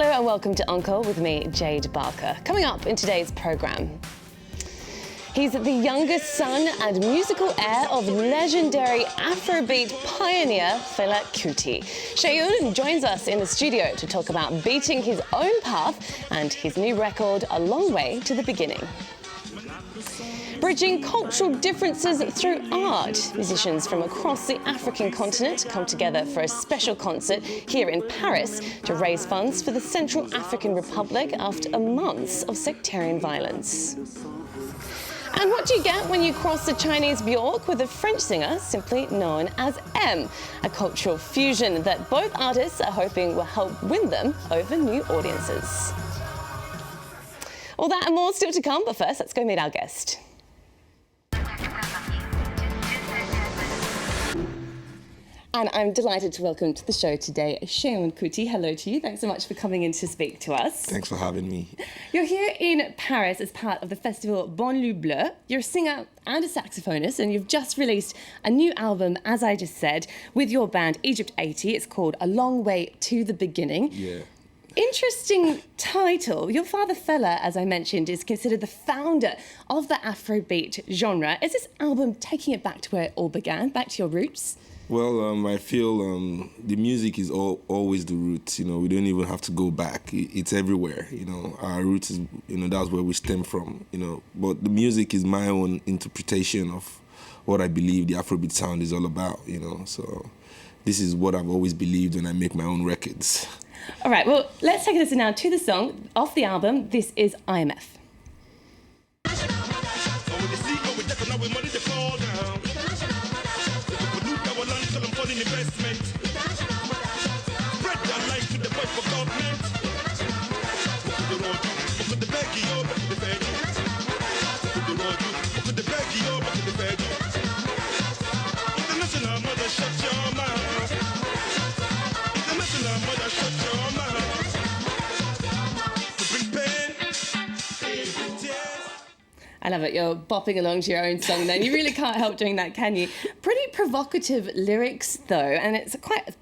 Hello and welcome to Encore with me, Jade Barker. Coming up in today's programme. He's the youngest son and musical heir of legendary Afrobeat pioneer Fela Kuti. Seun joins us in the studio to talk about beating his own path and his new record, A Long Way to the Beginning. Bridging cultural differences through art. Musicians from across the African continent come together for a special concert here in Paris to raise funds for the Central African Republic after months of sectarian violence. And what do you get when you cross the Chinese Bjork with a French singer simply known as M? A cultural fusion that both artists are hoping will help win them over new audiences. All that and more still to come, but first let's go meet our guest. And I'm delighted to welcome to the show today Seun Kuti. Hello to you. Thanks so much for coming in to speak to us. Thanks for having me. You're here in Paris as part of the festival Banlieue Bleue. You're a singer and a saxophonist, and you've just released a new album, as I just said, with your band Egypt 80. It's called A Long Way to the Beginning. Yeah. Interesting title. Your father Fela, as I mentioned, is considered the founder of the Afrobeat genre. Is this album taking it back to where it all began, back to your roots? Well, I feel the music is always the roots. You know, we don't even have to go back. It's everywhere. You know, our roots is, that's where we stem from. But the music is my own interpretation of what I believe the Afrobeat sound is all about. So this is what I've always believed when I make my own records. All right. Well, let's take this now to the song off the album. This is IMF. I love it. You're bopping along to your own song then. You really can't help doing that, can you? Pretty provocative lyrics, though, and it's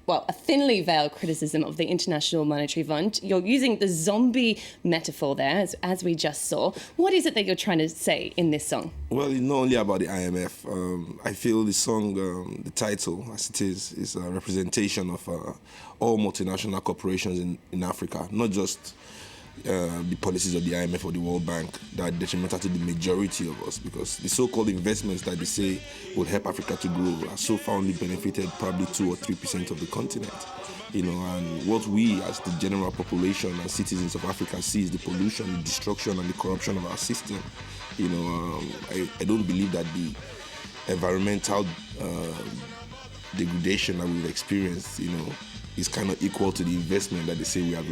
a thinly veiled criticism of the International Monetary Fund. You're using the zombie metaphor there, as we just saw. What is it that you're trying to say in this song? Well, it's not only about the IMF. I feel the song, the title, as it is a representation of all multinational corporations in Africa, not just the policies of the IMF or the World Bank that are detrimental to the majority of us, because the so-called investments that they say will help Africa to grow are so far only benefited probably 2 or 3% of the continent. And what we as the general population and citizens of Africa see is the pollution, the destruction and the corruption of our system. I don't believe that the environmental degradation that we've experienced, is kind of equal to the investment that they say we have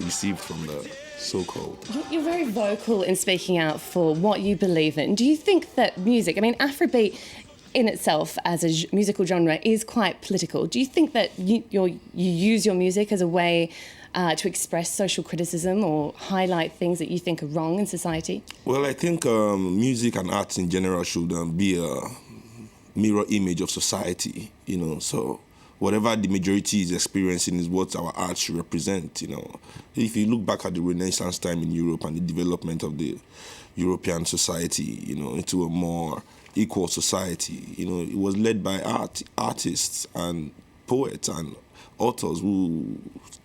received from the so-called. You're very vocal in speaking out for what you believe in. Do you think that music, Afrobeat in itself as a musical genre is quite political. Do you think that you use your music as a way to express social criticism or highlight things that you think are wrong in society? Well, I think music and arts in general should be a mirror image of society, so whatever the majority is experiencing is what our art should represent, If you look back at the Renaissance time in Europe and the development of the European society, into a more equal society, it was led by artists and poets and authors who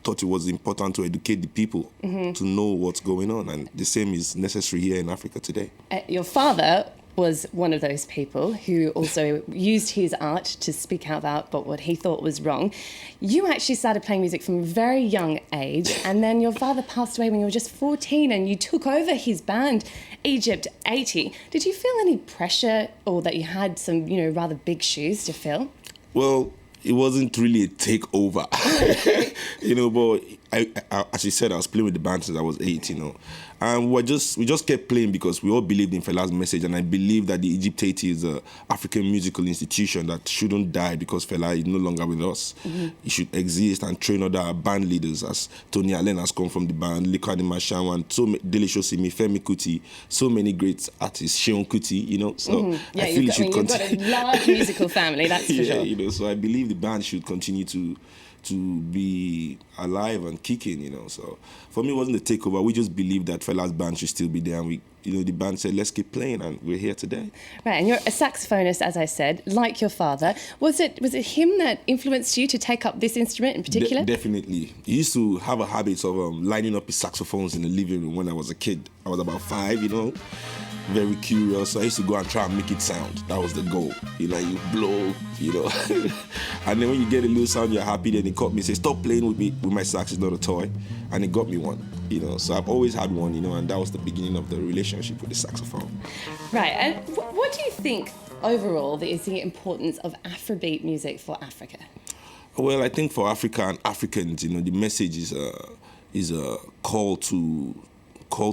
thought it was important to educate the people to know what's going on. And the same is necessary here in Africa today. Your father was one of those people who also used his art to speak out about what he thought was wrong. You actually started playing music from a very young age, and then your father passed away when you were just 14, and you took over his band, Egypt 80. Did you feel any pressure, or that you had some, rather big shoes to fill? Well, it wasn't really a takeover, but as you said, I was playing with the band since I was 8, And we just kept playing because we all believed in Fela's message, and I believe that the Egypt 80 is an African musical institution that shouldn't die because Fela is no longer with us. It should exist and train other band leaders, as Tony Allen has come from the band, Likadi Mashawan, Dele Shosimi, Femi Kuti, so many great artists, Seun Kuti, so Yeah, I feel it should you've got a large musical family, that's for sure. So I believe the band should continue to to be alive and kicking, you know. So for me, it wasn't a takeover. We just believed that Fela's band should still be there, and the band said, let's keep playing, and we're here today. Right, and you're a saxophonist, as I said, like your father. Was it him that influenced you to take up this instrument in particular? Definitely. He used to have a habit of lining up his saxophones in the living room when I was a kid. I was about 5, you know. Very curious, so I used to go and try and make it sound. That was the goal. You know, you blow, you know. And then when you get a little sound, you're happy. Then he caught me and said, stop playing with me, with my sax, it's not a toy. And he got me one, you know. So I've always had one, you know, and that was the beginning of the relationship with the saxophone. Right, and what do you think overall that is the importance of Afrobeat music for Africa? Well, I think for Africa and Africans, you know, the message is a call to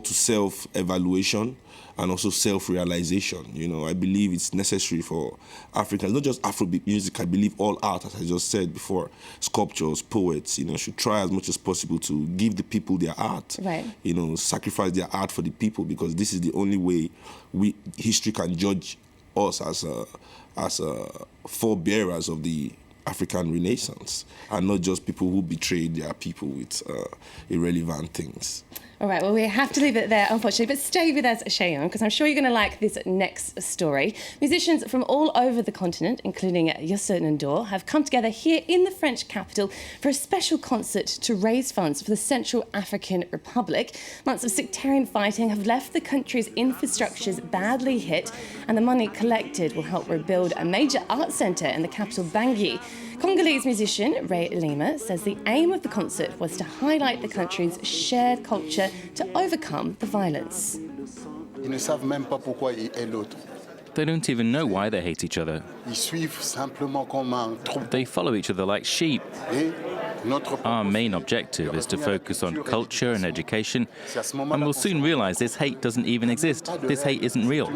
self-evaluation and also self-realization. You know, I believe it's necessary for Africans, not just Afrobeat music. I believe all art, as I just said before, sculptors, poets, you know, should try as much as possible to give the people their art. Right. You know, sacrifice their art for the people, because this is the only way history can judge us as forebearers of the African Renaissance, and not just people who betrayed their people with irrelevant things. All right, well, we have to leave it there, unfortunately, but stay with us, Cheyenne, because I'm sure you're going to like this next story. Musicians from all over the continent, including Youssou N'Dour, have come together here in the French capital for a special concert to raise funds for the Central African Republic. Months of sectarian fighting have left the country's infrastructures badly hit, and the money collected will help rebuild a major art centre in the capital, Bangui. Congolese musician Ray Lima says the aim of the concert was to highlight the country's shared culture to overcome the violence. They don't even know why they hate each other. They follow each other like sheep. Our main objective is to focus on culture and education, and we'll soon realize this hate doesn't even exist. This hate isn't real.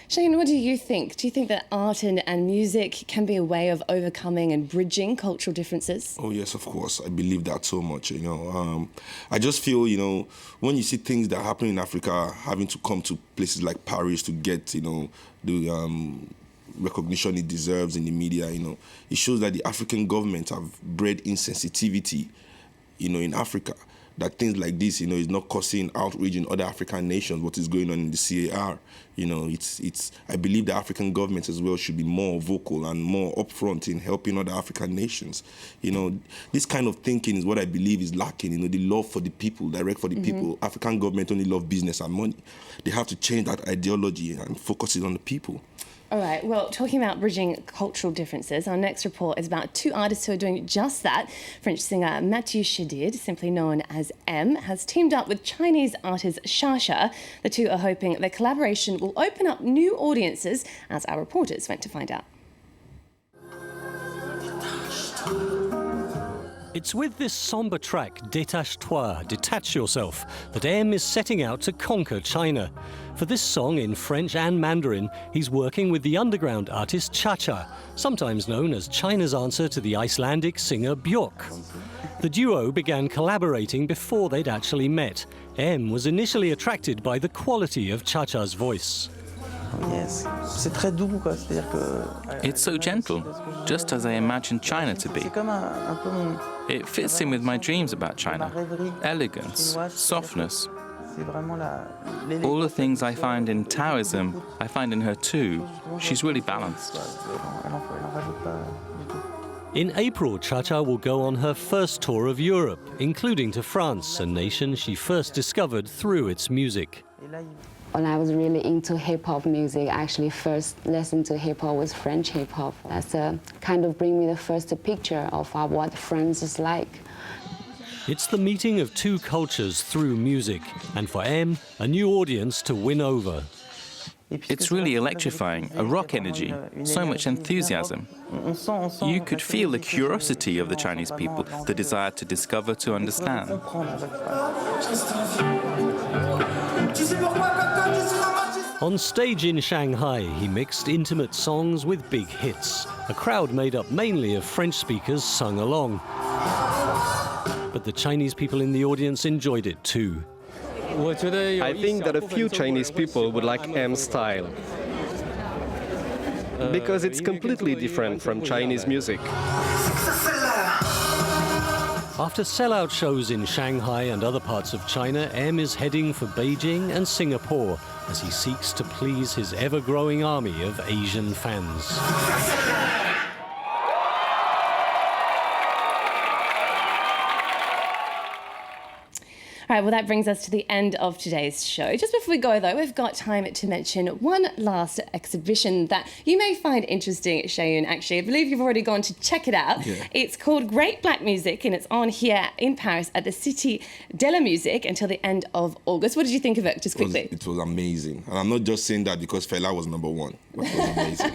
Shane, what do you think? Do you think that art and music can be a way of overcoming and bridging cultural differences? Oh, yes, of course. I believe that so much, you know. I just feel, you know, when you see things that happen in Africa, having to come to places like Paris to get, you know, the recognition it deserves in the media, you know, it shows that the African government have bred insensitivity, you know, in Africa. That things like this, you know, is not causing outrage in other African nations, what is going on in the CAR. You know, I believe the African government as well should be more vocal and more upfront in helping other African nations. You know, this kind of thinking is what I believe is lacking, you know, the love for the people, direct for the people. African government only love business and money. They have to change that ideology and focus it on the people. All right, well, talking about bridging cultural differences, our next report is about two artists who are doing just that. French singer Mathieu Chédid, simply known as M, has teamed up with Chinese artist Shasha. The two are hoping their collaboration will open up new audiences, as our reporters went to find out. It's with this sombre track, Détache-toi, Detach Yourself, that M is setting out to conquer China. For this song in French and Mandarin, he's working with the underground artist Cha-Cha, sometimes known as China's answer to the Icelandic singer Björk. The duo began collaborating before they'd actually met. M was initially attracted by the quality of Cha-Cha's voice. Yes, c'est très doux, quoi. C'est-à-dire que It's so gentle, just as I imagined China to be. c'est comme un peu mon It fits in with my dreams about China. Elegance, softness. c'est vraiment All the things I find in Taoism, I find in her too. She's really balanced. Elle en rajoute pas du tout. In April, Cha-Cha will go on her first tour of Europe, including to France, a nation she first discovered through its music. Et là, When I was really into hip-hop music, I actually first listened to hip-hop was French hip-hop. That's kind of bring me the first picture of what France is like. It's the meeting of two cultures through music, and for M, a new audience to win over. It's really electrifying, a rock energy, so much enthusiasm. You could feel the curiosity of the Chinese people, the desire to discover, to understand. On stage in Shanghai, he mixed intimate songs with big hits. A crowd made up mainly of French speakers sung along. But the Chinese people in the audience enjoyed it too. I think that a few Chinese people would like M's style, because it's completely different from Chinese music. After sellout shows in Shanghai and other parts of China, M is heading for Beijing and Singapore as he seeks to please his ever-growing army of Asian fans. All right, well, that brings us to the end of today's show. Just before we go, though, we've got time to mention one last exhibition that you may find interesting, Shayun, actually. I believe you've already gone to check it out. Yeah. It's called Great Black Music, and it's on here in Paris at the Cité de la Musique until the end of August. What did you think of it, just quickly? It was amazing. And I'm not just saying that because Fela was #1, but it was amazing.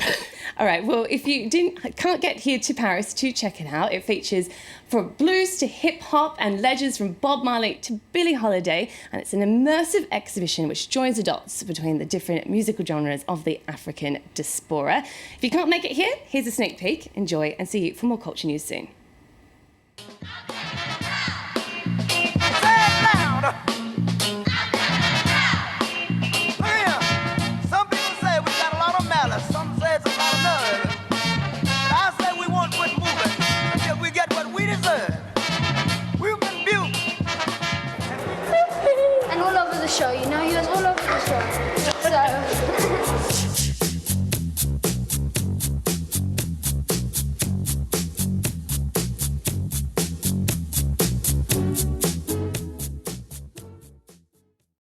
All right, well, if you can't get here to Paris to check it out, it features from blues to hip-hop and legends from Bob Marley to Billie Holiday, and it's an immersive exhibition which joins the dots between the different musical genres of the African diaspora. If you can't make it here, here's a sneak peek. Enjoy and see you for more culture news soon.